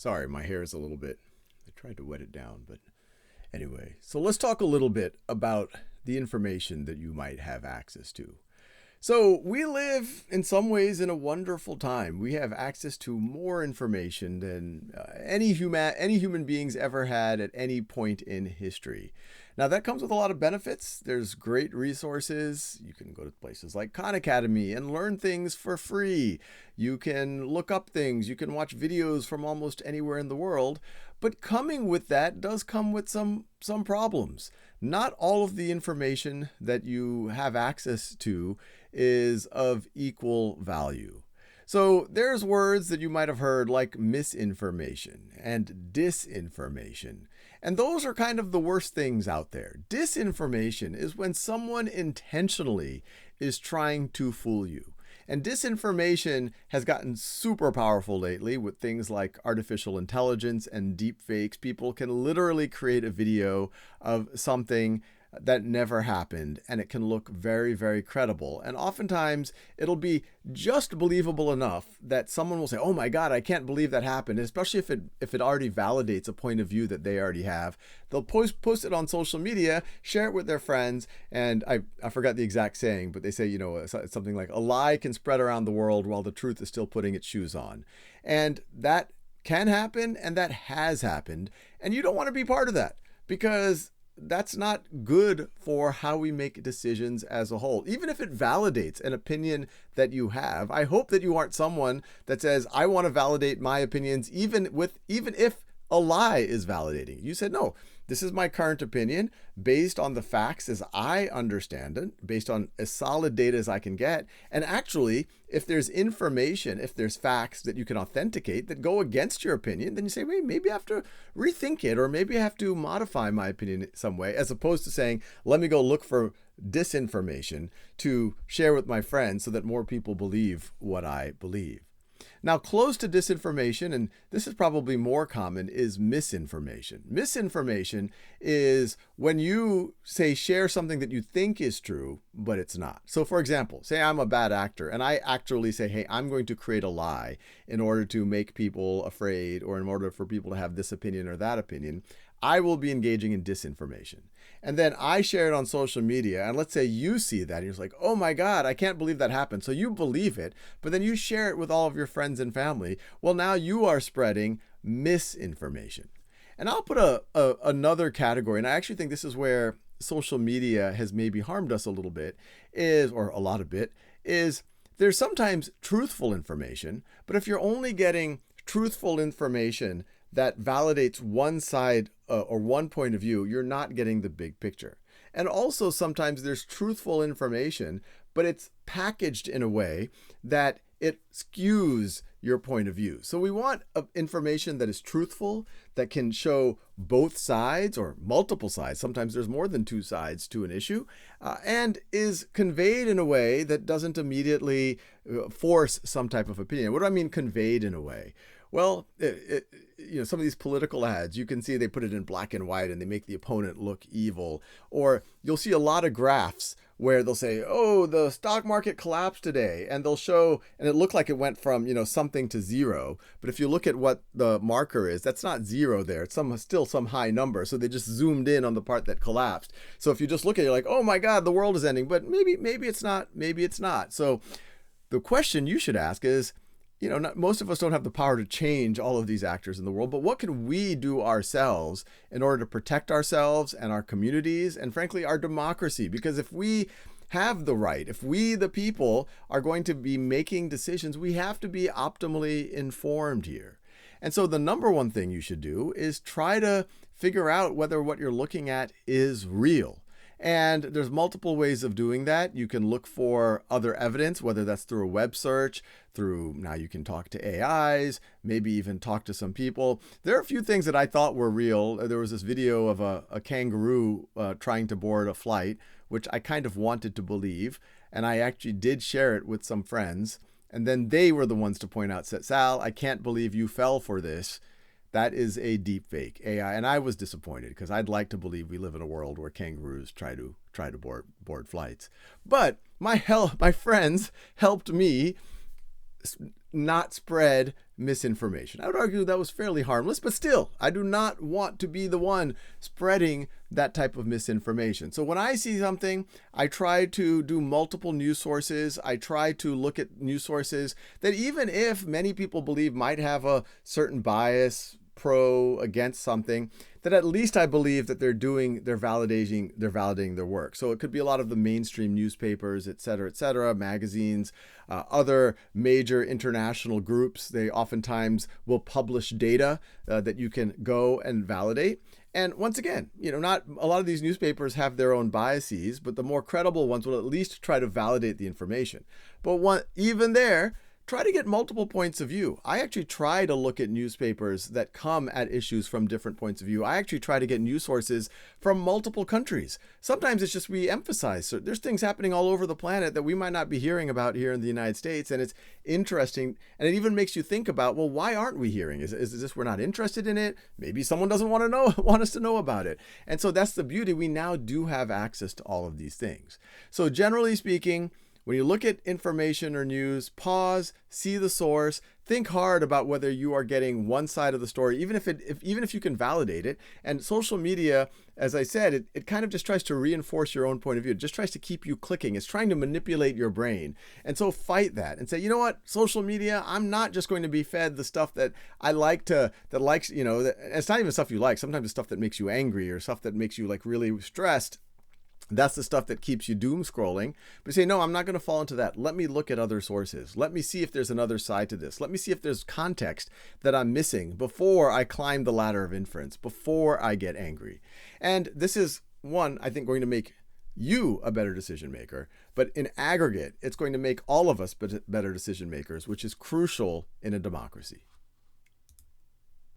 Sorry, my hair is a little bit, I tried to wet it down, but anyway. So let's talk a little bit about the information that you might have access to. So we live in some ways in a wonderful time. We have access to more information than any human beings ever had at any point in history. Now that comes with a lot of benefits. There's great resources. You can go to places like Khan Academy and learn things for free. You can look up things. You can watch videos from almost anywhere in the world. But coming with that does come with some problems. Not all of the information that you have access to is of equal value. So there's words that you might have heard like misinformation and disinformation. And those are kind of the worst things out there. Disinformation is when someone intentionally is trying to fool you. And disinformation has gotten super powerful lately with things like artificial intelligence and deepfakes. People can literally create a video of something that never happened, and it can look very, very credible. And oftentimes it'll be just believable enough that someone will say, oh my God, I can't believe that happened, especially if it already validates a point of view that they already have. They'll post it on social media, share it with their friends, and I forgot the exact saying, but they say, it's something like, a lie can spread around the world while the truth is still putting its shoes on. And that can happen, and that has happened, and you don't want to be part of that, because that's not good for how we make decisions as a whole. Even if it validates an opinion that you have, I hope that you aren't someone that says, I want to validate my opinions even if a lie is validating. You said, no, this is my current opinion based on the facts as I understand it, based on as solid data as I can get. And actually, if there's information, if there's facts that you can authenticate that go against your opinion, then you say, wait, maybe I have to rethink it, or maybe I have to modify my opinion in some way, as opposed to saying, let me go look for disinformation to share with my friends so that more people believe what I believe. Now, close to disinformation, and this is probably more common, is misinformation. Misinformation is when you say share something that you think is true, but it's not. So for example, say I'm a bad actor and I actually say, hey, I'm going to create a lie in order to make people afraid, or in order for people to have this opinion or that opinion. I will be engaging in disinformation. And then I share it on social media, and let's say you see that, and you're like, oh my God, I can't believe that happened. So you believe it, but then you share it with all of your friends and family. Well, now you are spreading misinformation. And I'll put another category, and I actually think this is where social media has maybe harmed us a little bit, or a lot of it, is there's sometimes truthful information, but if you're only getting truthful information that validates one side or one point of view, you're not getting the big picture. And also sometimes there's truthful information, but it's packaged in a way that it skews your point of view. So we want information that is truthful, that can show both sides or multiple sides. Sometimes there's more than two sides to an issue, and is conveyed in a way that doesn't immediately force some type of opinion. What do I mean conveyed in a way? Well, some of these political ads, you can see they put it in black and white and they make the opponent look evil. Or you'll see a lot of graphs where they'll say, oh, the stock market collapsed today. And they'll show, and it looked like it went from, something to zero. But if you look at what the marker is, that's not zero there. It's still some high number. So they just zoomed in on the part that collapsed. So if you just look at it, you're like, oh my God, the world is ending. But maybe it's not, maybe it's not. So the question you should ask is, most of us don't have the power to change all of these actors in the world, but what can we do ourselves in order to protect ourselves and our communities and, frankly, our democracy? Because if we have the right, if we, the people, are going to be making decisions, we have to be optimally informed here. And so the number one thing you should do is try to figure out whether what you're looking at is real. And there's multiple ways of doing that. You can look for other evidence, whether that's through a web search, now you can talk to AIs, maybe even talk to some people. There are a few things that I thought were real. There was this video of a kangaroo trying to board a flight, which I kind of wanted to believe. And I actually did share it with some friends. And then they were the ones to point out, said, Sal, I can't believe you fell for this. That is a deepfake AI, and I was disappointed because I'd like to believe we live in a world where kangaroos try to board flights. But my friends helped me not spread misinformation. I would argue that was fairly harmless, but still, I do not want to be the one spreading that type of misinformation. So when I see something, I try to do multiple news sources. I try to look at news sources that, even if many people believe might have a certain bias, pro, against something, that at least I believe that they're validating their work. So it could be a lot of the mainstream newspapers, et cetera, magazines, other major international groups. They oftentimes will publish data that you can go and validate. And once again, not a lot of these newspapers have their own biases, but the more credible ones will at least try to validate the information. But even there, try to get multiple points of view. I actually try to look at newspapers that come at issues from different points of view. I actually try to get news sources from multiple countries. Sometimes it's just we emphasize. So there's things happening all over the planet that we might not be hearing about here in the United States. And it's interesting. And it even makes you think about, well, why aren't we hearing? Is this we're not interested in it? Maybe someone doesn't want us to know about it. And so that's the beauty. We now do have access to all of these things. So generally speaking, when you look at information or news, pause, see the source, think hard about whether you are getting one side of the story, even if you can validate it. And social media, as I said, it kind of just tries to reinforce your own point of view. It just tries to keep you clicking. It's trying to manipulate your brain. And so fight that and say, you know what, social media, I'm not just going to be fed the stuff that I like it's not even stuff you like. Sometimes it's stuff that makes you angry or stuff that makes you really stressed. That's the stuff that keeps you doom scrolling. But say, no, I'm not going to fall into that. Let me look at other sources. Let me see if there's another side to this. Let me see if there's context that I'm missing before I climb the ladder of inference, before I get angry. And this is, one, I think, going to make you a better decision maker. But in aggregate, it's going to make all of us better decision makers, which is crucial in a democracy.